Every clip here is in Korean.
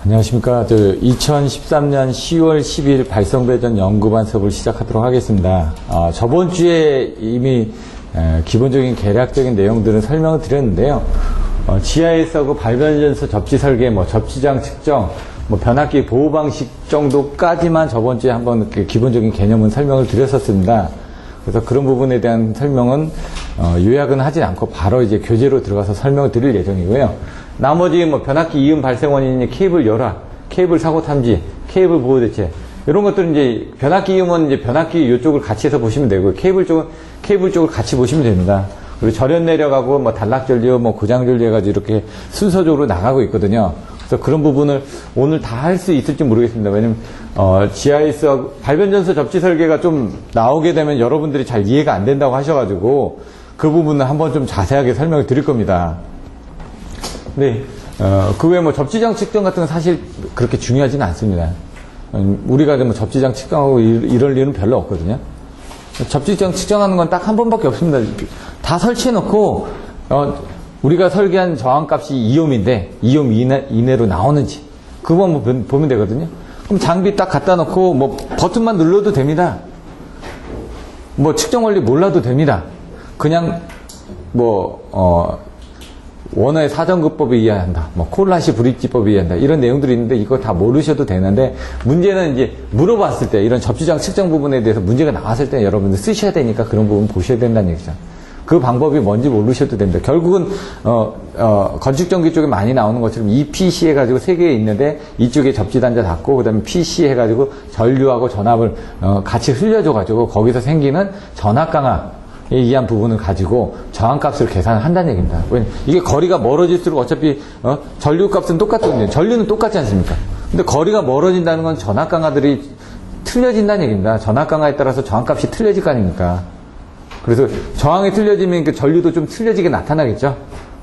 안녕하십니까. 2013년 10월 10일 발성배전 연구반 수업을 시작하도록 하겠습니다. 저번 주에 이미 기본적인 계략적인 내용들은 설명을 드렸는데요. GIS하고 발변전서 접지 설계, 접지장 측정, 변압기 보호 방식 정도까지만 저번 주에 한번 기본적인 개념은 설명을 드렸었습니다. 그래서 그런 부분에 대한 설명은 요약은 하지 않고 바로 이제 교재로 들어가서 설명을 드릴 예정이고요. 나머지 변압기 이음 발생 원인이 케이블 열화, 케이블 사고 탐지, 케이블 보호 대책 이런 것들은 이제 변압기 이음은 이제 변압기 이쪽을 같이 해서 보시면 되고 케이블 쪽을 같이 보시면 됩니다. 그리고 절연 내려가고 단락 전류, 고장 전류 해가지고 이렇게 순서적으로 나가고 있거든요. 그래서 그런 부분을 오늘 다 할 수 있을지 모르겠습니다. 왜냐면 GIS 발변전서 접지 설계가 좀 나오게 되면 여러분들이 잘 이해가 안 된다고 하셔가지고 그 부분은 한번 좀 자세하게 설명을 드릴 겁니다. 네, 그 외에 접지장 측정 같은 건 사실 그렇게 중요하지는 않습니다. 우리가 접지장 측정하고 이럴 일은 별로 없거든요. 접지장 측정하는 건 딱 한 번밖에 없습니다. 다 설치해놓고, 우리가 설계한 저항값이 2옴인데, 2옴 이내로 나오는지, 그거만 보면 되거든요. 그럼 장비 딱 갖다 놓고, 버튼만 눌러도 됩니다. 측정 원리 몰라도 됩니다. 그냥, 원어의 사전급법에 의한다. 콜라시 브릿지법에 의한다. 이런 내용들이 있는데 이거 다 모르셔도 되는데 문제는 이제 물어봤을 때 이런 접지장 측정 부분에 대해서 문제가 나왔을 때 여러분들 쓰셔야 되니까 그런 부분 보셔야 된다는 얘기죠. 그 방법이 뭔지 모르셔도 됩니다. 결국은 건축전기 쪽에 많이 나오는 것처럼 EPC 해가지고 세 개 있는데 이쪽에 접지단자 닫고 그다음에 PC 해가지고 전류하고 전압을 같이 흘려줘가지고 거기서 생기는 전압 강압 에 의한 부분을 가지고 저항값을 계산한다는 얘기입니다. 왜냐면 이게 거리가 멀어질수록 어차피 전류값은 똑같거든요. 전류는 똑같지 않습니까? 근데 거리가 멀어진다는 건 전압 강화들이 틀려진다는 얘기입니다. 전압 강화에 따라서 저항값이 틀려질 거 아닙니까? 그래서 저항이 틀려지면 그 전류도 좀 틀려지게 나타나겠죠.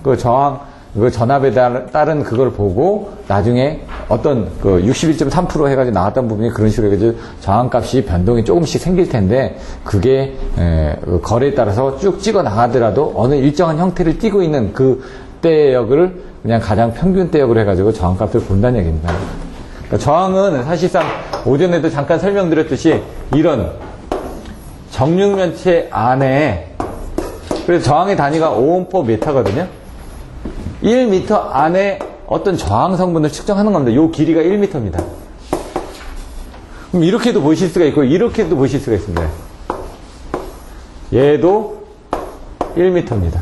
그 전압에 따른 그걸 보고 나중에 어떤 61.3% 해가지고 나왔던 부분이 그런 식으로 해가지고 저항값이 변동이 조금씩 생길 텐데 그게 거래에 따라서 쭉 찍어 나가더라도 어느 일정한 형태를 띠고 있는 그 대역을 그냥 가장 평균 대역으로 해가지고 저항값을 본다는 얘기입니다. 그러니까 저항은 사실상 오전에도 잠깐 설명드렸듯이 이런 정육면체 안에 그래서 저항의 단위가 5옴/m거든요. 1m 안에 어떤 저항 성분을 측정하는 겁니다. 요 길이가 1m입니다. 그럼 이렇게도 보실 수가 있고 이렇게도 보실 수가 있습니다. 얘도 1m입니다.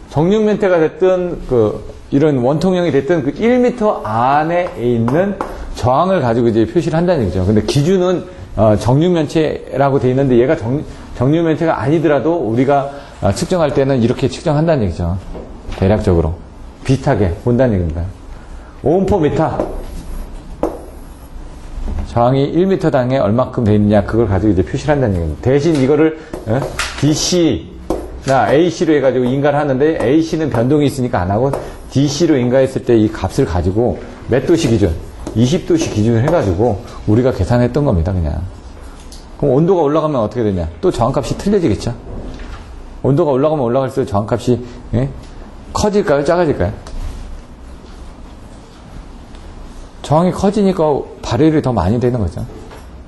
정육면체가 됐든 이런 원통형이 됐든 그 1m 안에 있는 저항을 가지고 이제 표시를 한다는 얘기죠. 근데 기준은 정육면체라고 돼 있는데 얘가 정육면체가 아니더라도 우리가 측정할 때는 이렇게 측정한다는 얘기죠. 대략적으로. 비슷하게 본다는 얘기입니다. 5옴/m. 저항이 1m당에 얼마큼 돼 있느냐, 그걸 가지고 이제 표시를 한다는 얘기입니다. 대신 이거를, DC나 AC로 해가지고 인가를 하는데, AC는 변동이 있으니까 안 하고, DC로 인가했을 때 이 값을 가지고 몇 도시 기준? 20도씨 기준을 해가지고 우리가 계산했던 겁니다, 그냥. 그럼 온도가 올라가면 어떻게 되냐? 또 저항값이 틀려지겠죠? 온도가 올라가면 올라갈수록 저항값이 커질까요? 작아질까요? 저항이 커지니까 발열이 더 많이 되는 거죠.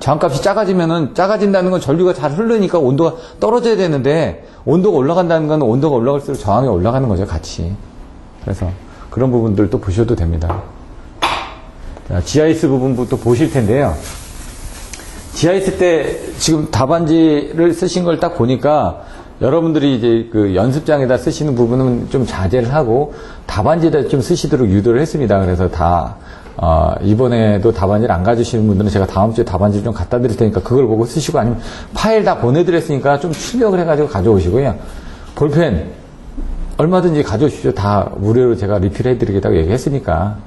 저항값이 작아진다는 건 전류가 잘 흐르니까 온도가 떨어져야 되는데 온도가 올라간다는 건 온도가 올라갈수록 저항이 올라가는 거죠, 같이. 그래서 그런 부분들도 보셔도 됩니다. 자, GIS 부분부터 보실 텐데요. GIS 때 지금 답안지를 쓰신 걸 딱 보니까 여러분들이 이제 연습장에다 쓰시는 부분은 좀 자제를 하고 답안지에다 좀 쓰시도록 유도를 했습니다. 그래서 이번에도 답안지를 안 가주시는 분들은 제가 다음 주에 답안지를 좀 갖다 드릴 테니까 그걸 보고 쓰시고 아니면 파일 다 보내드렸으니까 좀 출력을 해가지고 가져오시고요. 볼펜 얼마든지 가져오십시오. 다 무료로 제가 리필해드리겠다고 얘기했으니까.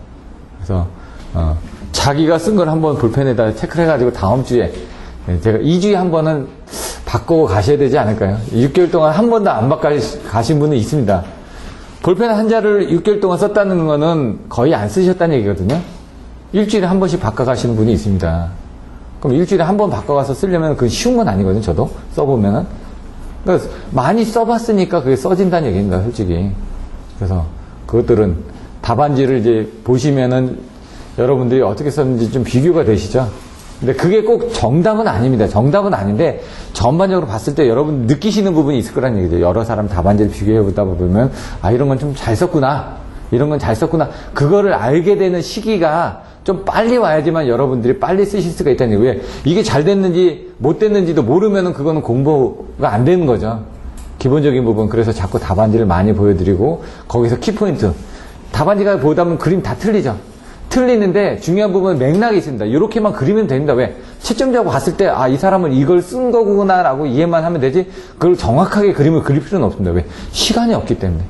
그래서 자기가 쓴 걸 한번 볼펜에다 체크를 해가지고 다음 주에 제가 2주에 한 번은 바꾸고 가셔야 되지 않을까요? 6개월 동안 한 번도 안 가신 분은 있습니다. 볼펜 한 자를 6개월 동안 썼다는 거는 거의 안 쓰셨다는 얘기거든요. 일주일에 한 번씩 바꿔가시는 분이 있습니다. 그럼 일주일에 한 번 바꿔가서 쓰려면 그건 쉬운 건 아니거든요, 저도. 써보면은. 그러니까 많이 써봤으니까 그게 써진다는 얘기입니다, 솔직히. 그래서 그것들은 답안지를 이제 보시면은 여러분들이 어떻게 썼는지 좀 비교가 되시죠? 근데 그게 꼭 정답은 아닙니다. 정답은 아닌데 전반적으로 봤을 때 여러분 느끼시는 부분이 있을 거란 얘기죠. 여러 사람 답안지를 비교해 보다 보면 아, 이런 건 좀 잘 썼구나. 이런 건 잘 썼구나. 그거를 알게 되는 시기가 좀 빨리 와야지만 여러분들이 빨리 쓰실 수가 있다는 얘기예요. 왜? 이게 잘 됐는지 못 됐는지도 모르면은 그거는 공부가 안 되는 거죠. 기본적인 부분. 그래서 자꾸 답안지를 많이 보여드리고 거기서 키포인트. 답안지가 보다 보면 그림 다 틀리죠. 틀리는데 중요한 부분은 맥락이 있습니다. 이렇게만 그리면 됩니다. 왜? 채점자고 봤을 때 아, 이 사람은 이걸 쓴 거구나 라고 이해만 하면 되지 그걸 정확하게 그림을 그릴 필요는 없습니다. 왜? 시간이 없기 때문에.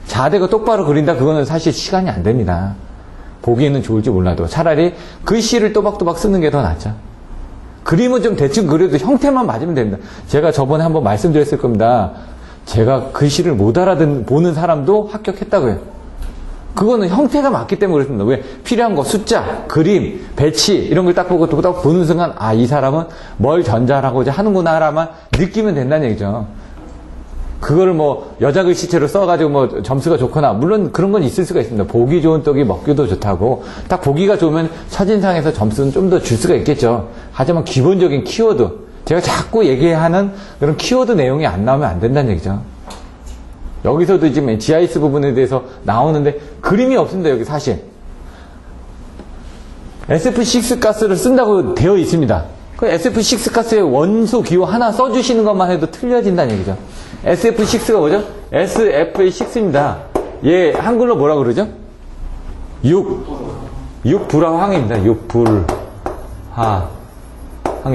자대가 똑바로 그린다 그거는 사실 시간이 안 됩니다. 보기에는 좋을지 몰라도 차라리 글씨를 또박또박 쓰는 게 더 낫죠. 그림은 좀 대충 그려도 형태만 맞으면 됩니다. 제가 저번에 한번 말씀드렸을 겁니다. 제가 글씨를 못 알아보는 사람도 합격했다고요. 그거는 형태가 맞기 때문에 그렇습니다. 왜? 필요한 거 숫자, 그림, 배치 이런 걸 딱 보고 딱 보는 순간 아, 이 사람은 뭘 전달하고자 하는구나 라만 느끼면 된다는 얘기죠. 그거를 뭐 여자 글씨체로 써가지고 뭐 점수가 좋거나 물론 그런 건 있을 수가 있습니다. 보기 좋은 떡이 먹기도 좋다고 딱 보기가 좋으면 첫인상에서 점수는 좀 더 줄 수가 있겠죠. 하지만 기본적인 키워드 제가 자꾸 얘기하는 그런 키워드 내용이 안 나오면 안 된다는 얘기죠. 여기서도 지금 GIS 부분에 대해서 나오는데 그림이 없습니다. 여기 사실 SF6 가스를 쓴다고 되어 있습니다. 그 SF6 가스의 원소 기호 하나 써주시는 것만 해도 틀려진다는 얘기죠. SF6가 뭐죠? SFA6입니다. 얘 한글로 뭐라 그러죠? 육불화황입니다. 육불화황이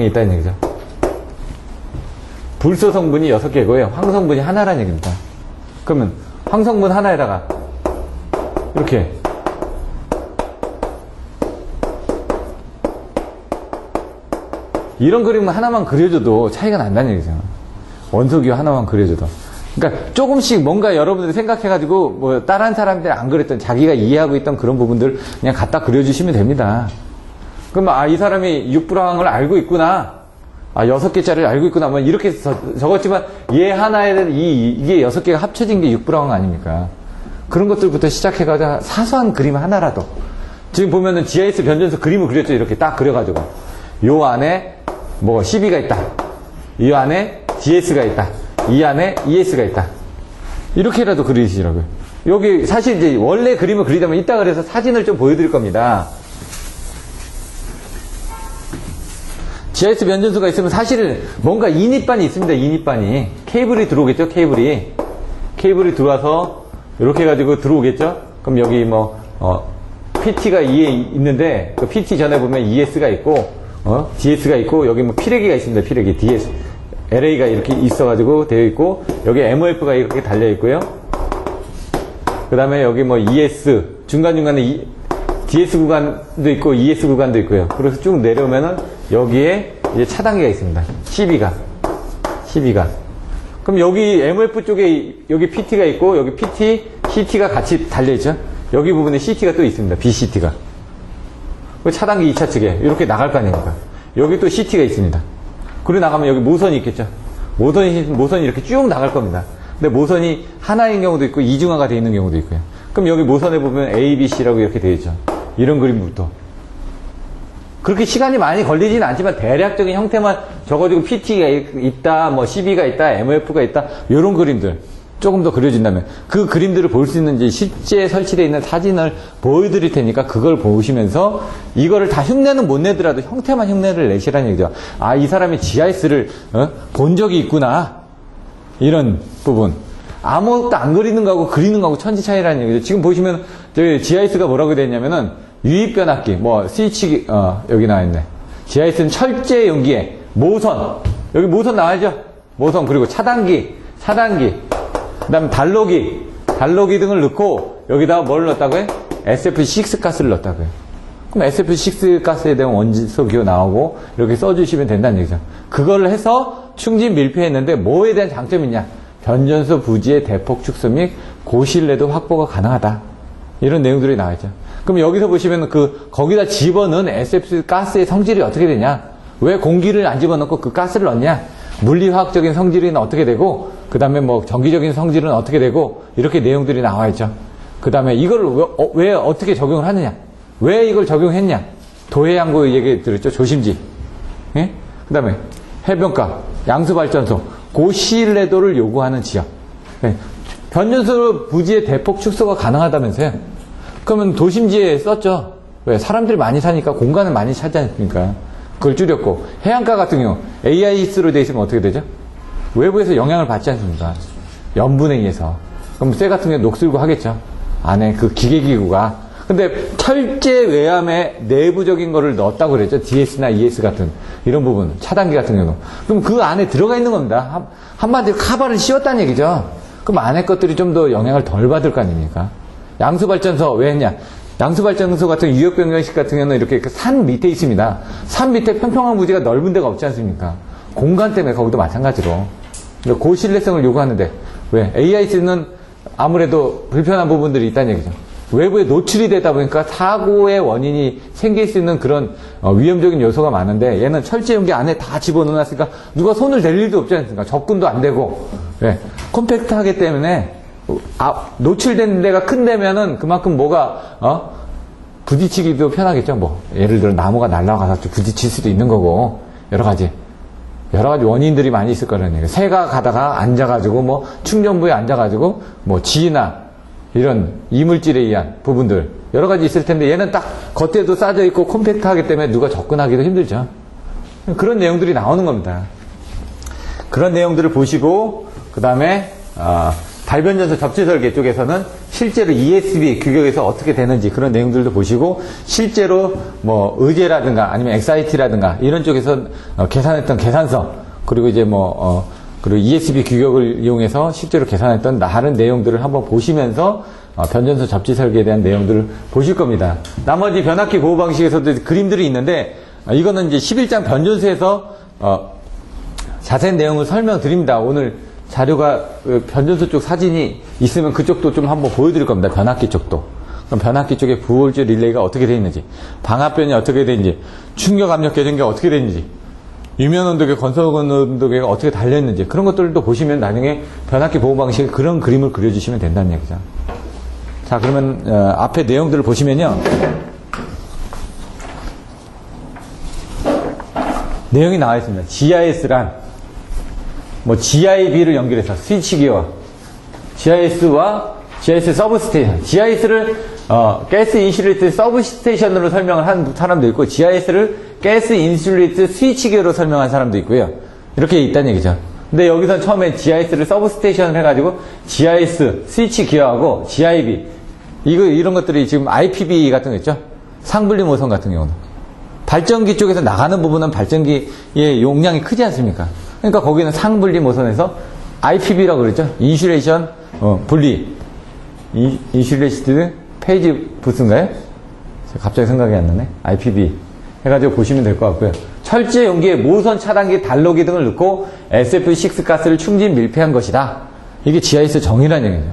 있다는 얘기죠. 불소 성분이 6개고요. 황 성분이 하나라는 얘기입니다. 그러면 황 성분 하나에다가 이렇게 이런 그림을 하나만 그려줘도 차이가 난다는 얘기죠. 원소기호 하나만 그려줘도. 그러니까 조금씩 뭔가 여러분들이 생각해가지고 뭐 다른 사람들이 안 그랬던 자기가 이해하고 있던 그런 부분들 그냥 갖다 그려주시면 됩니다. 그럼 아, 이 사람이 육불황을 알고 있구나. 아, 6개짜리를 알고 있구나. 뭐 이렇게 적었지만 얘 하나에 이게 6개가 합쳐진 게 육불황 아닙니까? 그런 것들부터 시작해가지고 사소한 그림 하나라도. 지금 보면은 GIS 변전소 그림을 그렸죠. 이렇게 딱 그려가지고. 요 안에 뭐 CB가 있다. 이 안에 DS가 있다. 이 안에 ES가 있다. 이렇게라도 그리시라고요. 여기 사실 이제 원래 그림을 그리자면 이따 그래서 사진을 좀 보여드릴 겁니다. GIS 변전소가 있으면 사실은 뭔가 인입반이 있습니다. 인입반이. 케이블이 들어오겠죠. 케이블이 들어와서 이렇게 해가지고 들어오겠죠. 그럼 여기 뭐 PT가 2에 있는데 그 PT 전에 보면 ES가 있고 DS가 있고 여기 뭐 피레기가 있습니다. 피레기 DS LA가 이렇게 있어가지고 되어 있고 여기 MOF가 이렇게 달려 있고요. 그 다음에 여기 뭐 ES 중간중간에 DS 구간도 있고 ES 구간도 있고요. 그래서 쭉 내려오면은 여기에 이제 차단기가 있습니다. CB가 그럼 여기 MOF 쪽에 여기 PT가 있고 여기 PT, CT가 같이 달려 있죠. 여기 부분에 CT가 또 있습니다. BCT가 차단기 2차 측에 이렇게 나갈 거 아닙니까? 여기 또 CT가 있습니다. 그리고 나가면 여기 모선이 있겠죠. 모선이 이렇게 쭉 나갈 겁니다. 근데 모선이 하나인 경우도 있고 이중화가 되어 있는 경우도 있고요. 그럼 여기 모선에 보면 A, B, C라고 이렇게 되어 있죠. 이런 그림부터. 그렇게 시간이 많이 걸리지는 않지만 대략적인 형태만 적어주고 PT가 있다, 뭐 CB가 있다, MOF가 있다, 이런 그림들. 조금 더 그려진다면 그 그림들을 볼 수 있는지 실제 설치되어 있는 사진을 보여드릴 테니까 그걸 보시면서 이거를 다 흉내는 못 내더라도 형태만 흉내를 내시라는 얘기죠. 아, 이 사람이 GIS를 본 적이 있구나. 이런 부분. 아무것도 안 그리는 거하고 그리는 거하고 천지 차이라는 얘기죠. 지금 보시면 저희 GIS가 뭐라고 되어 있냐면은 유입변압기, 뭐 스위치 여기 나와 있네. GIS는 철제 용기에 모선, 여기 모선 나와야죠. 모선 그리고 차단기 그 다음에 달로기 등을 넣고 여기다가 뭘 넣었다고요? SF6 가스를 넣었다고요. 그럼 SF6 가스에 대한 원소 기호 나오고 이렇게 써주시면 된다는 얘기죠. 그걸 해서 충진 밀폐했는데 뭐에 대한 장점이 있냐? 변전소 부지의 대폭 축소 및 고신뢰도 확보가 가능하다. 이런 내용들이 나와있죠. 그럼 여기서 보시면 거기다 집어넣은 SF 가스의 성질이 어떻게 되냐? 왜 공기를 안 집어넣고 그 가스를 넣냐? 물리화학적인 성질은 어떻게 되고 그 다음에 뭐 전기적인 성질은 어떻게 되고 이렇게 내용들이 나와 있죠. 그 다음에 이걸 왜 어떻게 적용을 하느냐? 왜 이걸 적용했냐? 도해양구 얘기 들었죠? 조심지. 예? 그 다음에 해변가, 양수발전소, 고시일내도를 요구하는 지역. 예. 변전소 부지의 대폭 축소가 가능하다면서요? 그러면 도심지에 썼죠? 왜? 사람들이 많이 사니까 공간을 많이 차지 않습니까? 그걸 줄였고, 해안가 같은 경우, AIS로 되어 있으면 어떻게 되죠? 외부에서 영향을 받지 않습니까? 염분에 의해서. 그럼 쇠 같은 경우 녹슬고 하겠죠? 안에 그 기계기구가. 근데 철제 외암에 내부적인 거를 넣었다고 그랬죠? DS나 ES 같은 이런 부분, 차단기 같은 경우. 그럼 그 안에 들어가 있는 겁니다. 한마디로 카바를 씌웠다는 얘기죠? 그럼 안에 것들이 좀 더 영향을 덜 받을 거 아닙니까? 양수발전소 왜 했냐? 양수발전소 같은 유역변경식 같은 경우는 이렇게 산 밑에 있습니다. 산 밑에 평평한 부지가 넓은 데가 없지 않습니까? 공간 때문에 거기도 마찬가지로. 고신뢰성을 요구하는데, 왜? AIS는 아무래도 불편한 부분들이 있다는 얘기죠. 외부에 노출이 되다 보니까 사고의 원인이 생길 수 있는 그런 위험적인 요소가 많은데, 얘는 철제 용기 안에 다 집어넣어놨으니까 누가 손을 댈 일도 없지 않습니까? 접근도 안 되고, 왜? 컴팩트하기 때문에 노출된 데가 큰 데면은 그만큼 뭐가 부딪히기도 편하겠죠. 뭐 예를 들어 나무가 날아가서 부딪힐 수도 있는 거고, 여러 가지 원인들이 많이 있을 거라는 얘기예요. 새가 가다가 앉아가지고 뭐 충전부에 앉아가지고 뭐 지나 이런 이물질에 의한 부분들 여러 가지 있을 텐데, 얘는 딱 겉에도 싸져 있고 컴팩트하기 때문에 누가 접근하기도 힘들죠. 그런 내용들이 나오는 겁니다. 그런 내용들을 보시고, 그 다음에 달변전소 접지설계 쪽에서는 실제로 ESB 규격에서 어떻게 되는지 그런 내용들도 보시고, 실제로 뭐 의제라든가 아니면 XIT라든가 이런 쪽에서 계산했던 계산서, 그리고 이제 그리고 ESB 규격을 이용해서 실제로 계산했던 다른 내용들을 한번 보시면서 변전소 접지 설계에 대한 내용들을 보실 겁니다. 나머지 변압기 보호 방식에서도 그림들이 있는데, 이거는 이제 11장 변전소에서 자세한 내용을 설명드립니다. 오늘 자료가 변전소 쪽 사진이 있으면 그쪽도 좀 한번 보여드릴 겁니다. 변압기 쪽도. 그럼 변압기 쪽에 부호울주 릴레이가 어떻게 되어 있는지, 방압변이 어떻게 되어 있는지, 충격 압력 계정기가 어떻게 되어 있는지, 유면 온도계, 건설 온도계가 어떻게 달려 있는지, 그런 것들도 보시면 나중에 변압기 보호 방식의 그런 그림을 그려주시면 된다는 얘기죠. 자, 그러면 앞에 내용들을 보시면요, 내용이 나와 있습니다. GIS란 뭐 GIB를 연결해서 스위치 기어, GIS와 GIS 서브스테이션, GIS를 가스 인슐레이트 서브스테이션으로 설명을 한 사람도 있고, GIS를 가스 인슐레이트 스위치 기어로 설명한 사람도 있고요. 이렇게 있다는 얘기죠. 근데 여기서 처음에 GIS를 서브스테이션을 해가지고 GIS 스위치 기어하고 GIB 이런 것들이 지금 IPB 같은 거 있죠. 상분리 모선 같은 경우는 발전기 쪽에서 나가는 부분은 발전기의 용량이 크지 않습니까? 그러니까 거기는 상분리 모선에서 IPB라고 그랬죠. 인슐레이션 분리, 인슐레이티드 페이지 부스인가요? 갑자기 생각이 안 나네. IPB 해가지고 보시면 될 것 같고요. 철제 용기에 모선 차단기, 단로기 등을 넣고 SF6 가스를 충진 밀폐한 것이다. 이게 GIS 정의라는 얘기죠.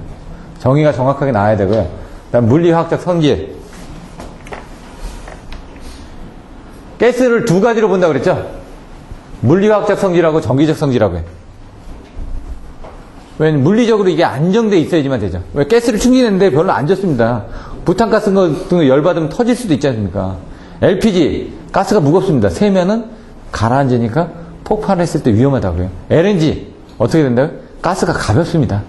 정의가 정확하게 나와야 되고요. 그다음 물리화학적 성질. 가스를 두 가지로 본다고 그랬죠. 물리화학적 성질하고 전기적 성질하고 해요. 왜냐면 물리적으로 이게 안정돼 있어야지만 되죠. 왜? 가스를 충진했는데 별로 안 좋습니다. 부탄가스 같은 거 열받으면 터질 수도 있지 않습니까? LPG 가스가 무겁습니다. 세면은 가라앉으니까 폭발했을 때 위험하다고요. LNG 어떻게 된다고요? 가스가 가볍습니다.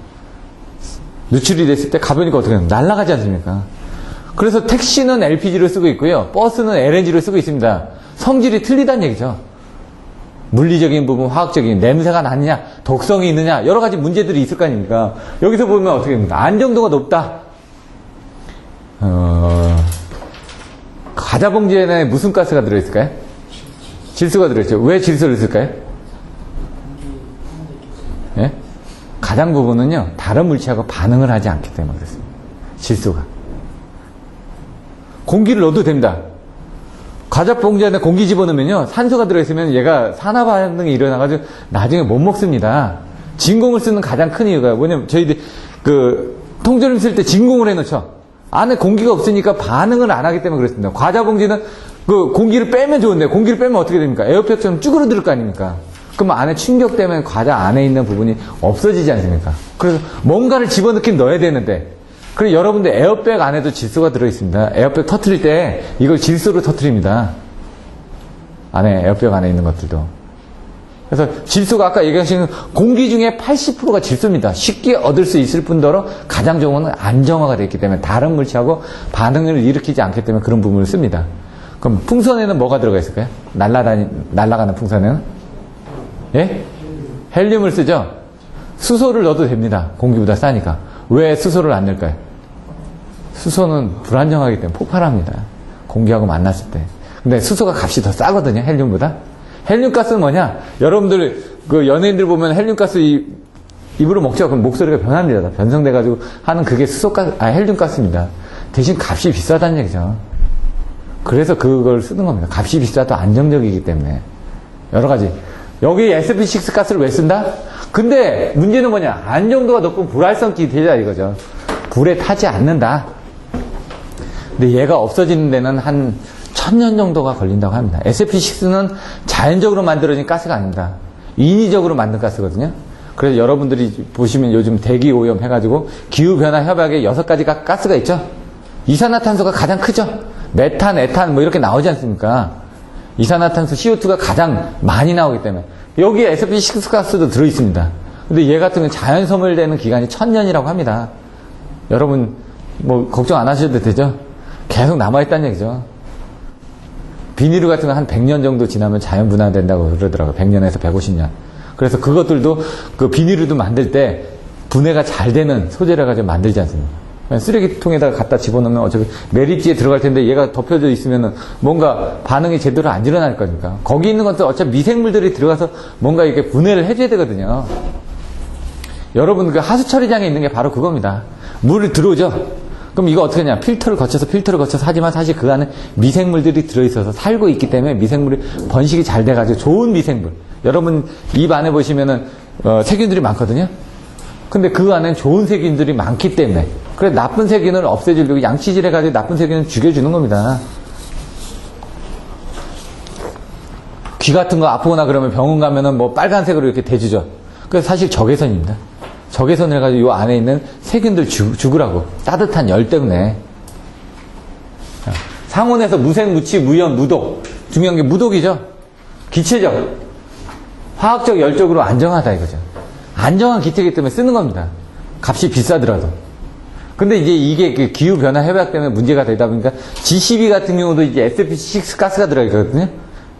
누출이 됐을 때 가벼우니까 어떻게 됩니까? 날아가지 않습니까? 그래서 택시는 LPG를 쓰고 있고요, 버스는 LNG를 쓰고 있습니다. 성질이 틀리다는 얘기죠. 물리적인 부분, 화학적인, 냄새가 나느냐, 독성이 있느냐, 여러 가지 문제들이 있을 거 아닙니까? 여기서 보면 어떻게 됩니까? 안정도가 높다. 과자봉지에는 무슨 가스가 들어있을까요? 질소가 들어있죠. 왜 질소를 쓸까요? 예? 가장 부분은요, 다른 물체하고 반응을 하지 않기 때문에 그렇습니다. 질소가. 공기를 넣어도 됩니다. 과자 봉지 안에 공기 집어넣으면요, 산소가 들어있으면 얘가 산화 반응이 일어나가지고 나중에 못 먹습니다. 진공을 쓰는 가장 큰 이유가 뭐냐면, 저희들 통조림 쓸 때 진공을 해놓죠. 안에 공기가 없으니까 반응을 안 하기 때문에 그렇습니다. 과자 봉지는 공기를 빼면 좋은데, 공기를 빼면 어떻게 됩니까? 에어팩처럼 쭈그러들 거 아닙니까? 그럼 안에 충격 때문에 과자 안에 있는 부분이 없어지지 않습니까? 그래서 뭔가를 집어넣긴 넣어야 되는데, 그리고 여러분들 에어백 안에도 질소가 들어있습니다. 에어백 터트릴 때 이걸 질소로 터트립니다. 안에 에어백 안에 있는 것들도. 그래서 질소가 아까 얘기하신 공기 중에 80%가 질소입니다. 쉽게 얻을 수 있을 뿐더러 가장 좋은 건 안정화가 되어 있기 때문에 다른 물질하고 반응을 일으키지 않기 때문에 그런 부분을 씁니다. 그럼 풍선에는 뭐가 들어가 있을까요? 날아가는 풍선에는? 예? 헬륨을 쓰죠? 수소를 넣어도 됩니다. 공기보다 싸니까. 왜 수소를 안 넣을까요? 수소는 불안정하기 때문에 폭발합니다. 공기하고 만났을 때. 근데 수소가 값이 더 싸거든요, 헬륨보다. 헬륨가스는 뭐냐? 여러분들, 그 연예인들 보면 헬륨가스 입으로 먹죠? 그럼 목소리가 변합니다. 변성돼가지고 하는 그게 헬륨가스입니다. 대신 값이 비싸다는 얘기죠. 그래서 그걸 쓰는 겁니다. 값이 비싸도 안정적이기 때문에. 여러 가지. 여기 sp6 가스를 왜 쓴다? 근데 문제는 뭐냐? 안정도가 높은 불활성기 되자 이거죠. 불에 타지 않는다. 근데 얘가 없어지는 데는 한 1000년 정도가 걸린다고 합니다. sp6는 자연적으로 만들어진 가스가 아닙니다. 인위적으로 만든 가스거든요. 그래서 여러분들이 보시면 요즘 대기오염 해가지고 기후변화 협약에 6가지가 가스가 있죠. 이산화탄소가 가장 크죠. 메탄, 에탄 뭐 이렇게 나오지 않습니까? 이산화탄소 CO2가 가장 많이 나오기 때문에 여기에 sp6 가스도 들어있습니다. 근데 얘 같은 경우는 자연 소멸되는 기간이 1000년이라고 합니다. 여러분 뭐 걱정 안 하셔도 되죠. 계속 남아있다는 얘기죠. 비닐류 같은 거 한 100년 정도 지나면 자연 분화된다고 그러더라고요. 100년에서 150년. 그래서 그것들도 그 비닐류도 만들 때 분해가 잘 되는 소재를 가지고 만들지 않습니까? 쓰레기통에다가 갖다 집어넣으면 어차피 매립지에 들어갈 텐데 얘가 덮여져 있으면은 뭔가 반응이 제대로 안 일어날 거니까. 거기 있는 것도 어차피 미생물들이 들어가서 뭔가 이렇게 분해를 해줘야 되거든요. 여러분 그 하수 처리장에 있는 게 바로 그겁니다. 물이 들어오죠? 그럼 이거 어떻게 하냐? 필터를 거쳐서 하지만 사실 그 안에 미생물들이 들어있어서 살고 있기 때문에 미생물이 번식이 잘 돼가지고 좋은 미생물. 여러분 입 안에 보시면은 세균들이 많거든요. 근데 그 안엔 좋은 세균들이 많기 때문에 그래 나쁜 세균을 없애주려고 양치질 해가지고 나쁜 세균을 죽여주는 겁니다. 귀 같은 거 아프거나 그러면 병원 가면은 뭐 빨간색으로 이렇게 대주죠. 그래서 사실 적외선입니다. 적외선을 해가지고 이 안에 있는 세균들 죽으라고. 따뜻한 열 때문에. 상온에서 무색, 무치, 무염, 무독. 중요한 게 무독이죠. 기체적. 화학적, 열적으로 안정하다 이거죠. 안정한 기체이기 때문에 쓰는 겁니다. 값이 비싸더라도. 근데 이제 이게 그 기후변화 협약 때문에 문제가 되다 보니까 G12 같은 경우도 이제 sp6 가스가 들어있거든요.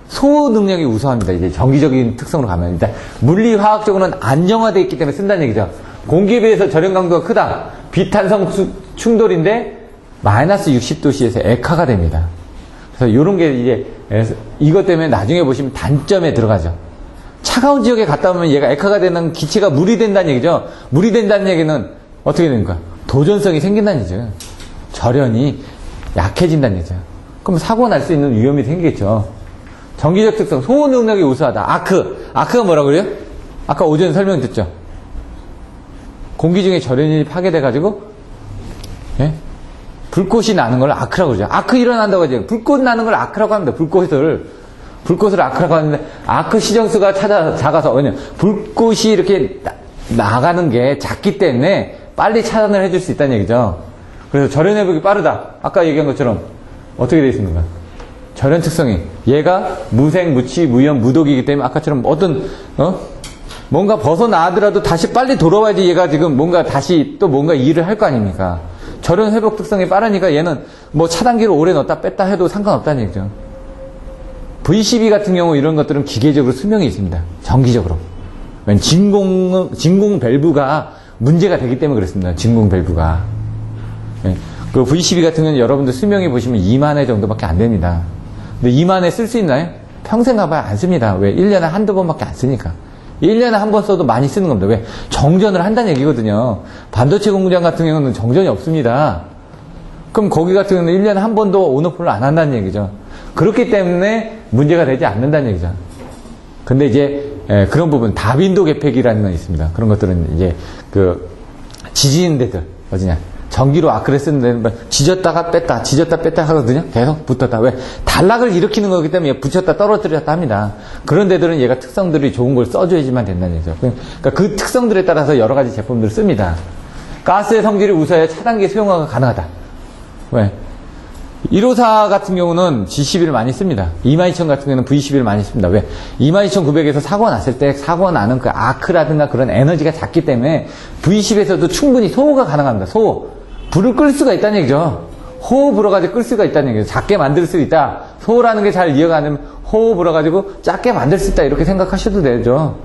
소호 능력이 우수합니다. 이제 정기적인 특성으로 가면. 일단 물리 화학적으로는 안정화되어 있기 때문에 쓴다는 얘기죠. 공기에 비해서 절연 강도가 크다. 비탄성 충돌인데 마이너스 60도씨에서 액화가 됩니다. 그래서 이런 게 이제 이것 때문에 나중에 보시면 단점에 들어가죠. 차가운 지역에 갔다 오면 얘가 액화가 되는 기체가 물이 된다는 얘기죠. 물이 된다는 얘기는 어떻게 됩니까? 도전성이 생긴다는 얘기죠. 절연이 약해진다는 얘기죠. 그럼 사고 날 수 있는 위험이 생기겠죠. 정기적 특성, 소호 능력이 우수하다. 아크가 뭐라고 그래요? 아까 오전에 설명드렸죠. 공기 중에 절연이 파괴돼가지고, 예? 불꽃이 나는 걸 아크라고 그러죠. 아크 일어난다고 하죠. 불꽃 나는 걸 아크라고 합니다. 불꽃을 아크라고 하는데, 아크 시정수가 작아서, 왜냐면, 불꽃이 이렇게 나가는 게 작기 때문에 빨리 차단을 해줄 수 있다는 얘기죠. 그래서 절연 회복이 빠르다. 아까 얘기한 것처럼, 어떻게 되어 있습니까? 절연 특성이 얘가 무색, 무치, 무염, 무독이기 때문에 아까처럼 뭔가 벗어나더라도 다시 빨리 돌아와야지 얘가 지금 뭔가 다시 또 뭔가 일을 할 거 아닙니까? 절연 회복 특성이 빠르니까 얘는 뭐 차단기를 오래 넣었다 뺐다 해도 상관없다는 얘기죠. V12 같은 경우 이런 것들은 기계적으로 수명이 있습니다. 정기적으로. 진공 밸브가 문제가 되기 때문에 그렇습니다. 진공 밸브가. 그 V12 같은 경우는 여러분들 수명이 보시면 2만 회 정도밖에 안 됩니다. 근데 2만 회 쓸 수 있나요? 평생 가봐야 안 씁니다. 왜? 1년에 한두 번밖에 안 쓰니까. 1년에 한 번 써도 많이 쓰는 겁니다. 왜? 정전을 한다는 얘기거든요. 반도체 공장 같은 경우는 정전이 없습니다. 그럼 거기 같은 경우는 1년에 한 번도 온오프를 안 한다는 얘기죠. 그렇기 때문에 문제가 되지 않는다는 얘기죠. 근데 이제 그런 부분 다빈도 계획이라는 건 있습니다. 그런 것들은 이제 그 지지인데들 어디냐? 전기로 아크를 쓰는데 지졌다가 뺐다 하거든요. 계속 붙었다. 왜? 단락을 일으키는 거기 때문에 붙였다 떨어뜨렸다 합니다. 그런 데들은 얘가 특성들이 좋은 걸 써줘야지만 된다는 얘기죠. 그러니까 그 특성들에 따라서 여러 가지 제품들을 씁니다. 가스의 성질이 우수해야 차단기 수용화가 가능하다. 왜? 154 같은 경우는 G11을 많이 씁니다. 22000 같은 경우는 V11을 많이 씁니다. 왜? 22900에서 사고가 났을 때 사고가 나는 그 아크라든가 그런 에너지가 작기 때문에 V10에서도 충분히 소호가 가능합니다. 소호. 불을 끌 수가 있다는 얘기죠. 호호 불어가지고 끌 수가 있다는 얘기죠. 작게 만들 수 있다. 소호라는 게 잘 이해가 안 되면 호호 불어가지고 작게 만들 수 있다. 이렇게 생각하셔도 되죠.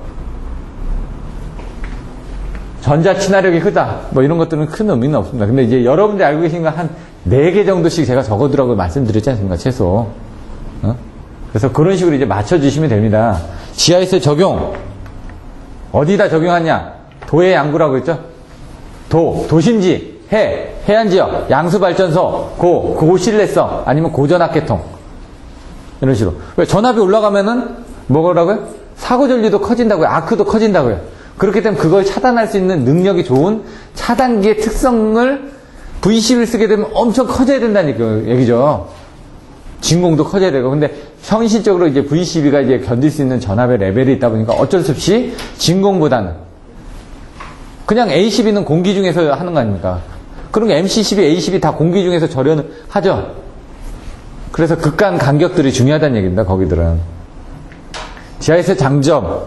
전자 친화력이 크다. 뭐 이런 것들은 큰 의미는 없습니다. 근데 이제 여러분들이 알고 계신 거 한 4개 정도씩 제가 적어두라고 말씀드렸지 않습니까? 최소. 그래서 그런 식으로 이제 맞춰주시면 됩니다. GIS 적용. 어디다 적용하냐? 도의 양구라고 했죠? 도심지, 해안지역, 양수발전소, 고실내성, 아니면 고전압계통. 이런 식으로. 왜? 전압이 올라가면은 뭐라고요? 사고전류도 커진다고요. 아크도 커진다고요. 그렇기 때문에 그걸 차단할 수 있는 능력이 좋은 차단기의 특성을 V10을 쓰게 되면 엄청 커져야 된다는 얘기죠. 진공도 커져야 되고. 근데 현실적으로 이제 V12가 이제 견딜 수 있는 전압의 레벨이 있다 보니까 어쩔 수 없이 진공보다는 그냥 A12는 공기 중에서 하는 거 아닙니까? 그런 게 MC12, A12 다 공기 중에서 절연을 하죠. 그래서 극간 간격들이 중요하다는 얘기입니다. 거기들은. GIS 장점,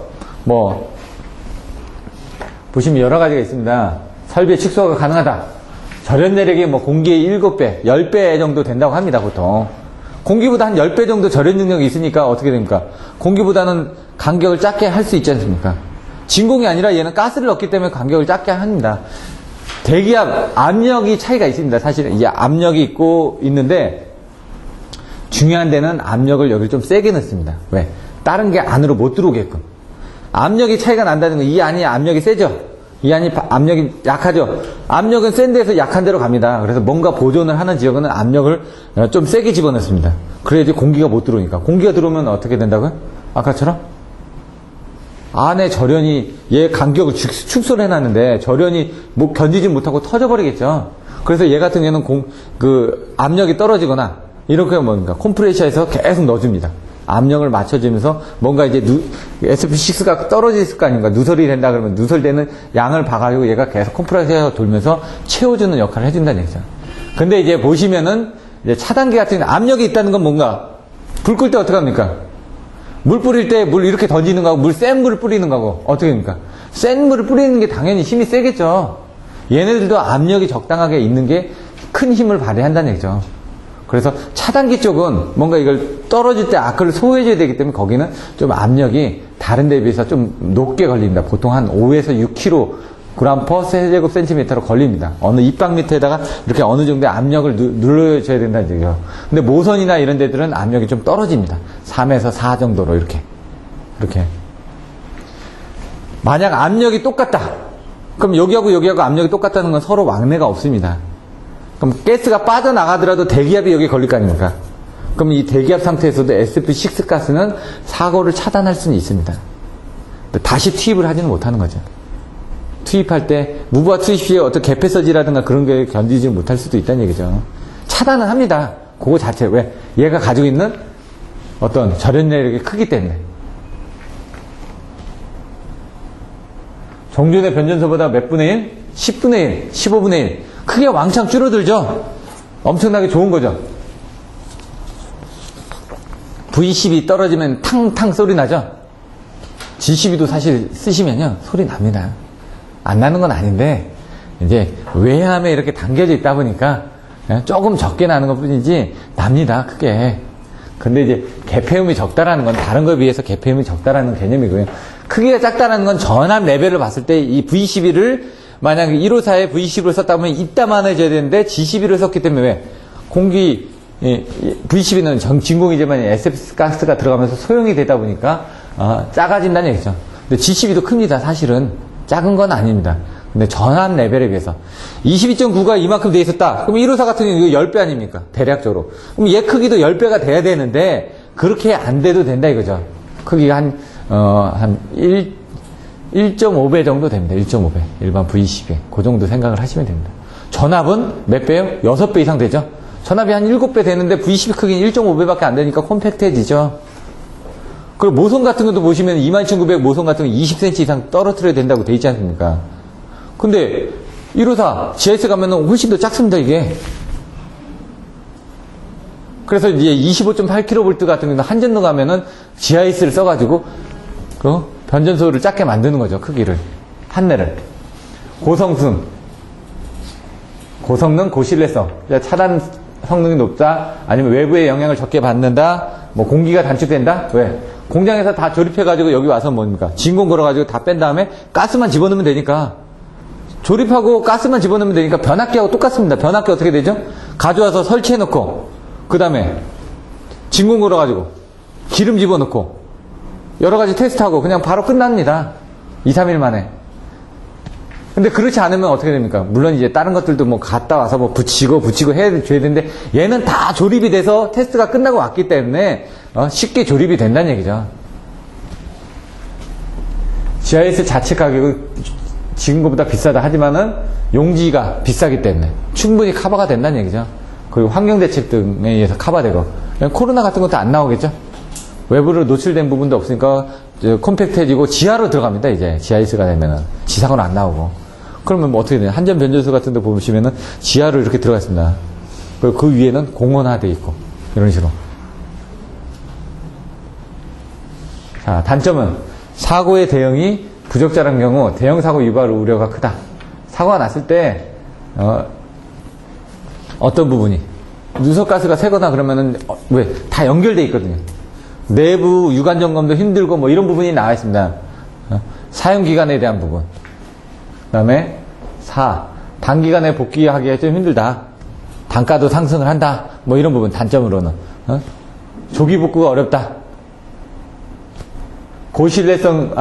보시면 여러 가지가 있습니다. 설비의 축소가 가능하다. 절연 내력이 공기의 7배, 10배 정도 된다고 합니다, 보통. 공기보다 한 10배 정도 절연 능력이 있으니까 어떻게 됩니까? 공기보다는 간격을 작게 할 수 있지 않습니까? 진공이 아니라 얘는 가스를 넣기 때문에 간격을 작게 합니다. 대기압, 압력이 차이가 있습니다. 사실 이 압력이 있는데 중요한 데는 압력을 여기 좀 세게 넣습니다. 왜? 다른 게 안으로 못 들어오게끔. 압력이 차이가 난다는 건 이 안이 압력이 세죠? 이 안이 압력이 약하죠? 압력은 센 데에서 약한 데로 갑니다. 그래서 뭔가 보존을 하는 지역은 압력을 좀 세게 집어넣습니다. 그래야지 공기가 못 들어오니까. 공기가 들어오면 어떻게 된다고요? 아까처럼? 안에 절연이 얘 간격을 축소를 해놨는데 절연이 견디지 못하고 터져버리겠죠? 그래서 얘 같은 경우는 압력이 떨어지거나 이렇게 컴프레셔에서 계속 넣어줍니다. 압력을 맞춰주면서 뭔가 이제 SP6가 떨어질 거 아닙니까? 누설이 된다 그러면 누설되는 양을 봐가지고 얘가 계속 컴프레셔가 돌면서 채워주는 역할을 해준다는 얘기죠. 근데 이제 보시면은 이제 차단기 같은 압력이 있다는 건 뭔가 불 끌 때 어떻게 합니까? 물 뿌릴 때 물 이렇게 던지는 거하고 센 물을 뿌리는 거하고 어떻게 합니까? 센 물을 뿌리는 게 당연히 힘이 세겠죠. 얘네들도 압력이 적당하게 있는 게 큰 힘을 발휘한다는 얘기죠. 그래서 차단기 쪽은 뭔가 이걸 떨어질 때 아크를 소화해줘야 되기 때문에 거기는 좀 압력이 다른 데에 비해서 좀 높게 걸립니다. 보통 한 5에서 6kg per 세제곱센티미터로 걸립니다. 어느 입방미터에다가 이렇게 어느 정도의 압력을 눌러줘야 된다는 얘기죠. 근데 모선이나 이런 데들은 압력이 좀 떨어집니다. 3에서 4 정도로 이렇게. 만약 압력이 똑같다. 그럼 여기하고 압력이 똑같다는 건 서로 왕래가 없습니다. 그럼 가스가 빠져나가더라도 대기압이 여기 걸릴 거 아닙니까? 그럼 이 대기압 상태에서도 SP6 가스는 사고를 차단할 수는 있습니다. 다시 투입을 하지는 못하는 거죠. 투입할 때 무브와 투입 시에 어떤 개폐서지라든가 그런 게 견디지 못할 수도 있다는 얘기죠. 차단은 합니다. 그거 자체. 왜? 얘가 가지고 있는 어떤 절연 내력이 크기 때문에. 정존의 변전소보다 몇 분의 1? 10분의 1, 15분의 1. 크게 왕창 줄어들죠? 엄청나게 좋은 거죠? V12 떨어지면 탕탕 소리 나죠? G12도 사실 쓰시면요, 소리 납니다. 안 나는 건 아닌데, 이제 외함에 이렇게 담겨져 있다 보니까 조금 적게 나는 것 뿐이지, 납니다, 크게. 근데 이제 개폐음이 적다라는 건 다른 거에 비해서 개폐음이 적다라는 개념이고요. 크기가 작다라는 건 전압 레벨을 봤을 때 이 V12를 만약 154에 V10을 썼다 보면 이따만해져야 되는데 G11을 썼기 때문에 왜? V12는 진공이지만 SF 가스가 들어가면서 소용이 되다 보니까 작아진다는 얘기죠. 근데 G12도 큽니다. 사실은 작은 건 아닙니다. 근데 전압 레벨에 비해서 22.9가 이만큼 돼 있었다. 그럼 154 같은 경우는 이거 10배 아닙니까? 대략적으로. 그럼 얘 크기도 10배가 돼야 되는데 그렇게 안 돼도 된다 이거죠. 크기가 한 1.5배 정도 됩니다. 1.5배. 일반 V12에. 그 정도 생각을 하시면 됩니다. 전압은 몇 배요? 6배 이상 되죠? 전압이 한 7배 되는데 V12 크기는 1.5배밖에 안 되니까 콤팩트해지죠. 그리고 모선 같은 것도 보시면 22,900 모선 같은 거 20cm 이상 떨어뜨려야 된다고 돼 있지 않습니까? 근데 154 GIS 가면은 훨씬 더 작습니다, 이게. 그래서 이제 25.8kV 같은 경우는 한전로 가면은 GIS를 써가지고 그 변전소를 작게 만드는 거죠, 크기를. 판넬을. 고성능, 고신뢰성. 차단 성능이 높다, 아니면 외부의 영향을 적게 받는다, 뭐 공기가 단축된다? 왜? 공장에서 다 조립해가지고 여기 와서 뭡니까? 진공 걸어가지고 다 뺀 다음에 가스만 집어넣으면 되니까. 조립하고 가스만 집어넣으면 되니까 변압기하고 똑같습니다. 변압기 어떻게 되죠? 가져와서 설치해놓고, 그 다음에 진공 걸어가지고 기름 집어넣고 여러 가지 테스트하고 그냥 바로 끝납니다. 2, 3일 만에. 근데 그렇지 않으면 어떻게 됩니까? 물론 이제 다른 것들도 뭐 갔다 와서 뭐 붙이고 해줘야 되는데 얘는 다 조립이 돼서 테스트가 끝나고 왔기 때문에 쉽게 조립이 된다는 얘기죠. GIS 자체 가격은 지금 것보다 비싸다 하지만은 용지가 비싸기 때문에 충분히 커버가 된다는 얘기죠. 그리고 환경대책 등에 의해서 커버되고, 코로나 같은 것도 안 나오겠죠? 외부로 노출된 부분도 없으니까 컴팩트해지고 지하로 들어갑니다, 이제. GIS가 되면은. 지상으로 안 나오고. 그러면 뭐 어떻게 되냐. 한전 변전소 같은 데 보시면은 지하로 이렇게 들어가 있습니다. 그리고 그 위에는 공원화되어 있고, 이런 식으로. 자, 단점은 사고의 대응이 부적절한 경우 대형 사고 유발 우려가 크다. 사고가 났을 때, 어떤 부분이 누석가스가 새거나 그러면은 왜 다 연결돼 있거든요. 내부 유관 점검도 힘들고 뭐 이런 부분이 나와 있습니다. 사용 기간에 대한 부분. 그다음에 4. 단기간에 복귀하기가 좀 힘들다. 단가도 상승을 한다. 뭐 이런 부분 단점으로는 조기 복구가 어렵다. 고신뢰성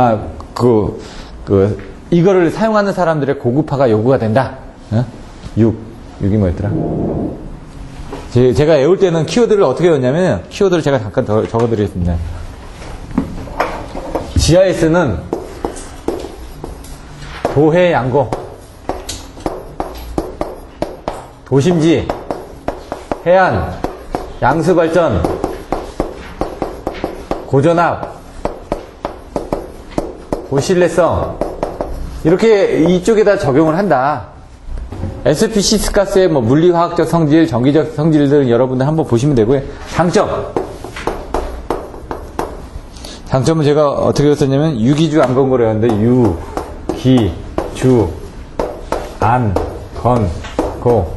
이거를 사용하는 사람들의 고급화가 요구가 된다. 6이 뭐였더라? 제가 외울 때는 키워드를 어떻게 외웠냐면, 키워드를 제가 잠깐 더 적어드리겠습니다. GIS는 도해 양고, 도심지, 해안, 양수발전, 고전압, 고신뢰성, 이렇게 이쪽에다 적용을 한다. SPC스가스의 뭐 물리화학적 성질, 전기적 성질들은 여러분들 한번 보시면 되고요. 장점은 제가 어떻게 썼냐면 유기주 안건고래였는데 유, 기, 주, 안, 건, 고.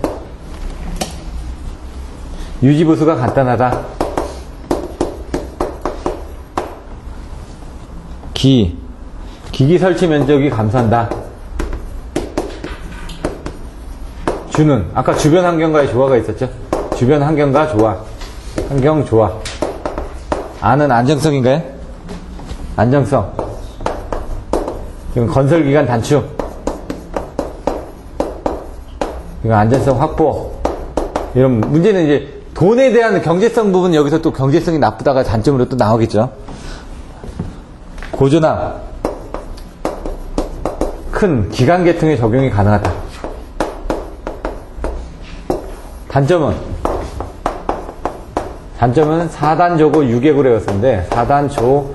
유지보수가 간단하다. 기기 설치 면적이 감소한다. 주는 아까 주변 환경과의 조화가 있었죠. 주변 환경과 조화, 환경 조화. 안은 안정성인가요? 안정성. 이건 건설 기간 단축. 이건 안전성 확보. 이런 문제는 이제 돈에 대한 경제성 부분, 여기서 또 경제성이 나쁘다가 단점으로 또 나오겠죠. 고전압. 큰 기관 계통에 적용이 가능하다. 단점은 4단 조고 6액으로였었는데 4단 조고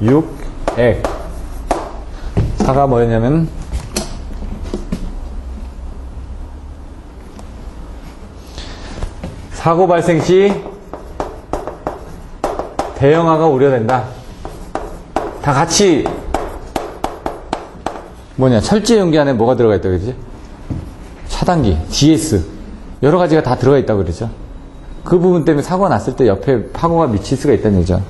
6액. 4가 뭐였냐면 사고 발생 시 대형화가 우려된다. 다 같이 철제 용기 안에 뭐가 들어가 있다고 그러지? 차단기, GS 여러 가지가 다 들어가 있다고 그러죠. 그 부분 때문에 사고가 났을 때 옆에 파고가 미칠 수가 있다는 얘기죠.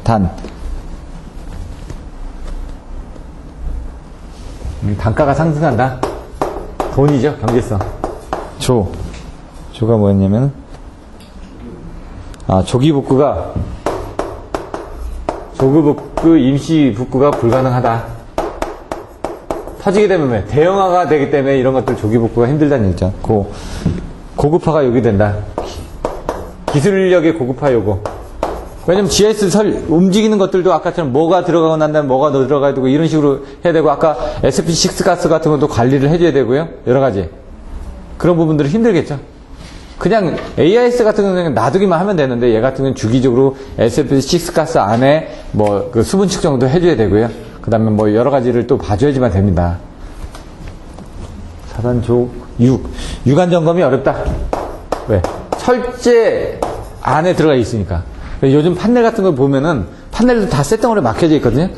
단가가 상승한다. 돈이죠, 경제성. 조가 뭐였냐면 조기 복구가 조급복구, 임시 복구가 불가능하다. 터지게 되면 왜? 대형화가 되기 때문에 이런 것들 조기 복구가 힘들다는 얘기죠. 고급화가 요구된다. 기술력의 고급화 요구. 왜냐면 GIS 움직이는 것들도 아까처럼 뭐가 들어가고 난 다음에 뭐가 더 들어가야 되고 이런 식으로 해야 되고, 아까 SP6 가스 같은 것도 관리를 해줘야 되고요. 여러 가지. 그런 부분들은 힘들겠죠. 그냥 AIS 같은 경우는 놔두기만 하면 되는데, 얘 같은 경우는 주기적으로 SP6 가스 안에 그 수분 측정도 해줘야 되고요. 그 다음에 여러 가지를 또 봐줘야지만 됩니다. 4단조 6. 유관 점검이 어렵다. 왜? 철제 안에 들어가 있으니까. 요즘 판넬 같은 걸 보면은 판넬도 다 쇳덩어리에 막혀져 있거든요.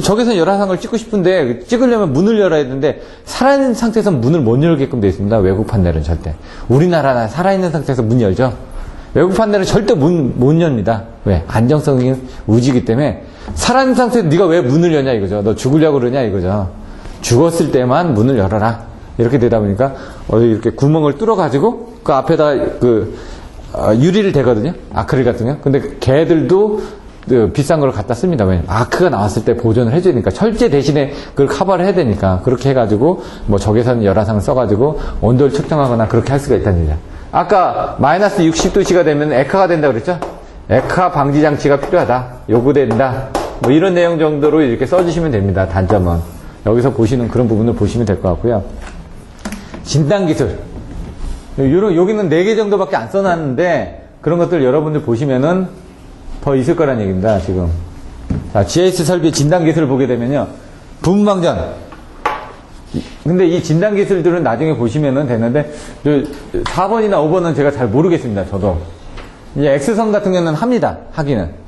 저기서 열화상을 찍고 싶은데 찍으려면 문을 열어야 되는데 살아있는 상태에서 문을 못 열게끔 되어 있습니다. 외국 판넬은 절대. 우리나라나 살아있는 상태에서 문 열죠. 외국 판넬은 절대 문 못 엽니다. 왜? 안정성이 우지기 때문에 살아있는 상태에서 네가 왜 문을 여냐 이거죠. 너 죽으려고 그러냐 이거죠. 죽었을 때만 문을 열어라. 이렇게 되다 보니까 이렇게 구멍을 뚫어가지고 그 앞에다 유리를 대거든요. 아크릴 같은 거. 근데 걔들도 비싼 걸 갖다 씁니다. 왜냐면 아크가 나왔을 때 보존을 해줘야 되니까. 철제 대신에 그걸 커버를 해야 되니까. 그렇게 해가지고 뭐 적외선 열화상을 써가지고 온도를 측정하거나 그렇게 할 수가 있다는 얘기죠. 아까 마이너스 60도씨가 되면 액화가 된다 그랬죠? 액화 방지 장치가 필요하다. 요구된다. 뭐 이런 내용 정도로 이렇게 써주시면 됩니다. 단점은. 여기서 보시는 그런 부분을 보시면 될 것 같고요. 진단기술. 여기는 4개 정도밖에 안 써놨는데 그런 것들 여러분들 보시면은 더 있을 거란 얘기입니다, 지금. 자, GIS 설비 진단기술을 보게 되면요. 분방전. 근데 이 진단기술들은 나중에 보시면은 되는데, 4번이나 5번은 제가 잘 모르겠습니다, 저도. 이제 X선 같은 경우는 합니다, 하기는.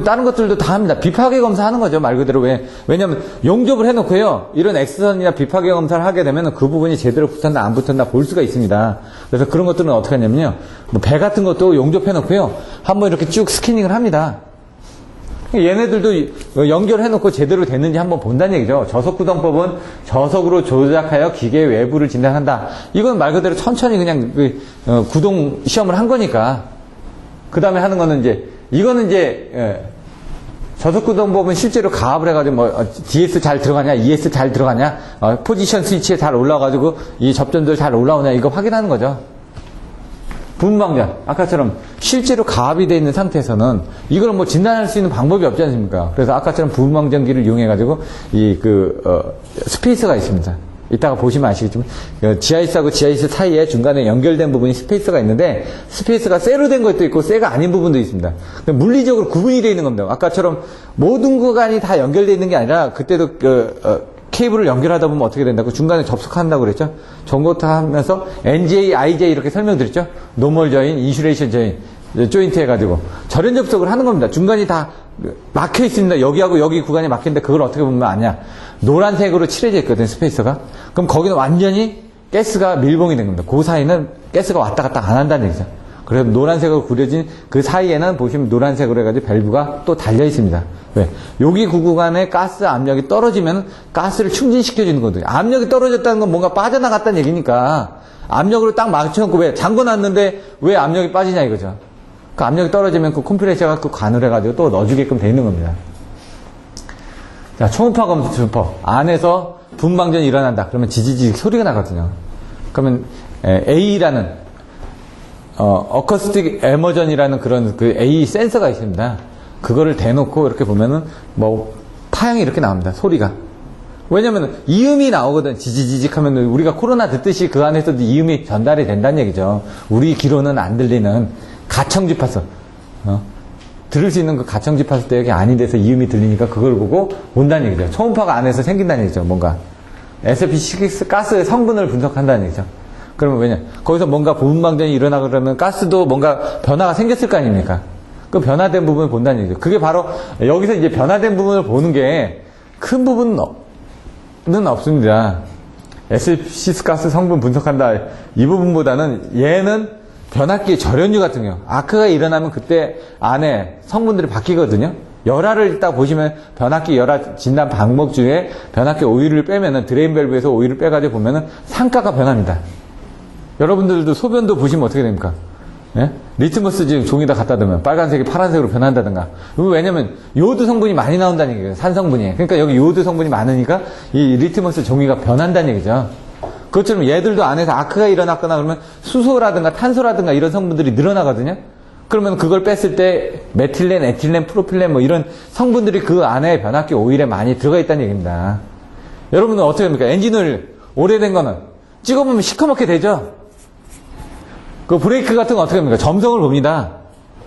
다른 것들도 다 합니다. 비파괴 검사하는 거죠, 말 그대로. 왜냐면 용접을 해놓고요. 이런 X선이나 비파괴 검사를 하게 되면 그 부분이 제대로 붙었나 안 붙었나 볼 수가 있습니다. 그래서 그런 것들은 어떻게 하냐면요. 뭐 배 같은 것도 용접해놓고요. 한번 이렇게 쭉 스캐닝을 합니다. 얘네들도 연결해놓고 제대로 됐는지 한번 본다는 얘기죠. 저속구동법은 저속으로 조작하여 기계 외부를 진단한다. 이건 말 그대로 천천히 그냥 구동 시험을 한 거니까. 그 다음에 하는 거는 이거는 저속구동법은 실제로 가압을 해가지고 DS 잘 들어가냐, ES 잘 들어가냐, 포지션 스위치에 잘 올라와가지고 이 접전들 잘 올라오냐 이거 확인하는 거죠. 분방전 아까처럼 실제로 가압이 되어 있는 상태에서는 이걸 뭐 진단할 수 있는 방법이 없지 않습니까? 그래서 아까처럼 분방전기를 이용해가지고 스페이스가 있습니다. 이따가 보시면 아시겠지만 GIS하고 GIS 사이에 중간에 연결된 부분이 스페이스가 있는데 스페이스가 쇠로 된 것도 있고 쇠가 아닌 부분도 있습니다. 물리적으로 구분이 되어 있는 겁니다. 아까처럼 모든 구간이 다 연결되어 있는 게 아니라 그때도 케이블을 연결하다 보면 어떻게 된다고 중간에 접속한다고 그랬죠. 전부터 하면서 NJ, IJ 이렇게 설명드렸죠. 노멀 저인, 인슈레이션 저인, 조인트 해가지고 절연 접속을 하는 겁니다. 중간이 다 막혀 있습니다. 여기하고 여기 구간이 막힌데 그걸 어떻게 보면 아냐. 노란색으로 칠해져 있거든요, 스페이스가. 그럼 거기는 완전히 가스가 밀봉이 된 겁니다. 그 사이는 가스가 왔다 갔다 안 한다는 얘기죠. 그래서 노란색으로 그려진 그 사이에는 보시면 노란색으로 해가지고 밸브가 또 달려 있습니다. 왜? 여기 구간에 가스 압력이 떨어지면 가스를 충진시켜주는 거거든요. 압력이 떨어졌다는 건 뭔가 빠져나갔다는 얘기니까 압력으로 딱 맞춰놓고 왜 잠궈놨는데 왜 압력이 빠지냐 이거죠. 그 압력이 떨어지면 그 컴프레셔가 그 관을 해가지고 또 넣어주게끔 돼 있는 겁니다. 자, 초음파 검수법. 안에서 분방전이 일어난다. 그러면 지지직 소리가 나거든요. 그러면 A라는 어커스틱 에머전이라는 그런 그 A 센서가 있습니다. 그거를 대놓고 이렇게 보면은 파형이 이렇게 나옵니다. 소리가. 왜냐면 이음이 나오거든. 지지지직 하면 우리가 코로나 듣듯이 그 안에서도 이음이 전달이 된다는 얘기죠. 우리 귀로는 안 들리는 가청주파수. 들을 수 있는 그 가청주파수 대역이 아닌 데서 이음이 들리니까 그걸 보고 온다는 얘기죠. 초음파가 안에서 생긴다는 얘기죠. 뭔가. SFP6 가스의 성분을 분석한다는 얘기죠. 그러면 왜냐? 거기서 뭔가 분방전이 일어나고 그러면 가스도 뭔가 변화가 생겼을 거 아닙니까? 그 변화된 부분을 본다는 얘기죠. 그게 바로 여기서 이제 변화된 부분을 보는 게 큰 부분은 없습니다. SFP6 가스 성분 분석한다. 이 부분보다는 얘는 변압기 절연유 같은 경우 아크가 일어나면 그때 안에 성분들이 바뀌거든요. 열화를 딱 보시면 변압기 열화 진단 방법 중에 변압기 오일을 빼면은 드레인 밸브에서 오일을 빼가지고 보면은 상가가 변합니다. 여러분들도 소변도 보시면 어떻게 됩니까? 예? 리트머스 지금 종이다 갖다 두면 빨간색이 파란색으로 변한다든가. 왜냐면 요오드 성분이 많이 나온다는 얘기예요. 산성분이. 그러니까 여기 요오드 성분이 많으니까 이 리트머스 종이가 변한다는 얘기죠. 그것처럼 얘들도 안에서 아크가 일어났거나 그러면 수소라든가 탄소라든가 이런 성분들이 늘어나거든요. 그러면 그걸 뺐을 때 메틸렌, 에틸렌, 프로필렌 뭐 이런 성분들이 그 안에 변압기 오일에 많이 들어가 있다는 얘기입니다. 여러분은 어떻게 합니까? 엔진오일 오래된 거는 찍어보면 시커멓게 되죠? 그 브레이크 같은 거 어떻게 합니까? 점성을 봅니다.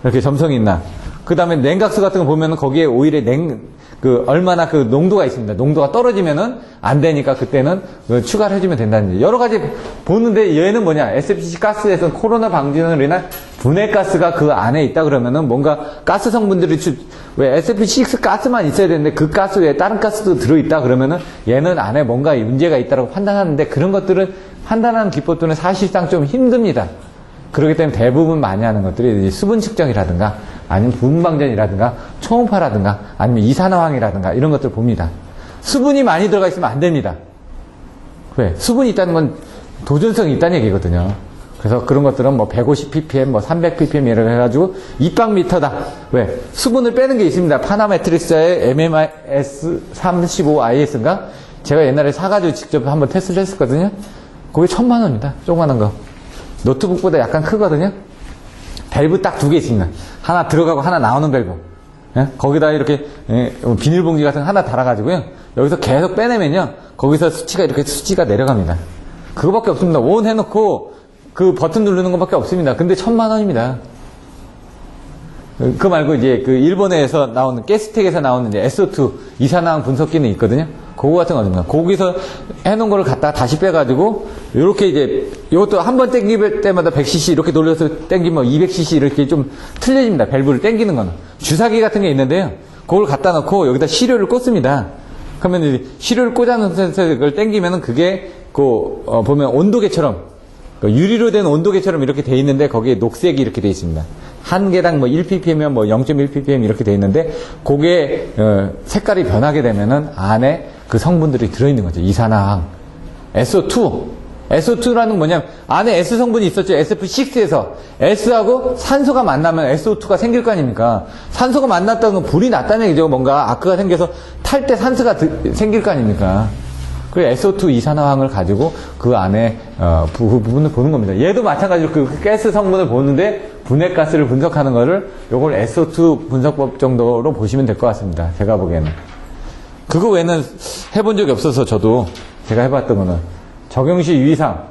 이렇게 점성이 있나. 그 다음에 냉각수 같은 거 보면은 거기에 오일에 얼마나 그 농도가 있습니다. 농도가 떨어지면은 안 되니까 그때는 추가를 해주면 된다는 얘기. 여러 가지 보는데 얘는 뭐냐? SFCC 가스에서 코로나 방지를 인한 분해가스가 그 안에 있다 그러면은 뭔가 가스 성분들이 왜 SFC6 가스만 있어야 되는데 그 가스 외에 다른 가스도 들어있다 그러면은 얘는 안에 뭔가 문제가 있다고 판단하는데 그런 것들은 판단하는 기법들은 사실상 좀 힘듭니다. 그렇기 때문에 대부분 많이 하는 것들이 수분 측정이라든가 아니면 분방전이라든가 초음파라든가 아니면 이산화황이라든가 이런 것들 봅니다. 수분이 많이 들어가 있으면 안 됩니다. 왜? 수분이 있다는 건 도전성이 있다는 얘기거든요. 그래서 그런 것들은 뭐 150ppm, 뭐 300ppm 이렇게 해가지고 입방미터다. 왜? 수분을 빼는 게 있습니다. 파나메트릭스의 MMS35IS인가? 제가 옛날에 사가지고 직접 한번 테스트를 했었거든요. 그게 1000만원입니다. 조그만한 거. 노트북보다 약간 크거든요. 밸브 딱 2개 있습니다. 하나 들어가고 하나 나오는 밸브. 예? 거기다 이렇게 비닐봉지 같은 거 하나 달아가지고요. 여기서 계속 빼내면요. 거기서 수치가 내려갑니다. 그거밖에 없습니다. 온 해놓고 그 버튼 누르는 것밖에 없습니다. 근데 1000만원입니다. 그 말고 이제 그 일본에서 나오는 가스텍에서 나오는 이제 SO2 이산화황 분석기는 있거든요. 그거 같은 거입니다. 거기서 해놓은 거를 갖다가 다시 빼가지고 이렇게 이제 이것도 한 번 땡길 때마다 100cc 이렇게 돌려서 땡기면 200cc 이렇게 좀 틀려집니다. 밸브를 땡기는 거는 주사기 같은 게 있는데요. 그걸 갖다 놓고 여기다 시료를 꽂습니다. 그러면 이제 시료를 꽂아놓은 그걸 땡기면은 그게 보면 온도계처럼 유리로 된 온도계처럼 이렇게 돼 있는데 거기에 녹색이 이렇게 돼 있습니다. 한 개당 뭐 1ppm이면 뭐 0.1ppm 이렇게 돼 있는데 그게 색깔이 변하게 되면은 안에 그 성분들이 들어있는 거죠. 이산화황, SO2라는 건 뭐냐면 안에 S 성분이 있었죠. SF6에서 S하고 산소가 만나면 SO2가 생길 거 아닙니까? 산소가 만났다는 건 불이 났다는 얘기죠. 뭔가 아크가 생겨서 탈 때 산소가 생길 거 아닙니까? 그 SO2 이산화황을 가지고 그 안에 부분을 보는 겁니다. 얘도 마찬가지로 그 가스 성분을 보는데 분해가스를 분석하는 거를 요걸 SO2 분석법 정도로 보시면 될 것 같습니다. 제가 보기에는. 그거 외에는 해본 적이 없어서 저도 제가 해봤던 거는 적용시 유의사항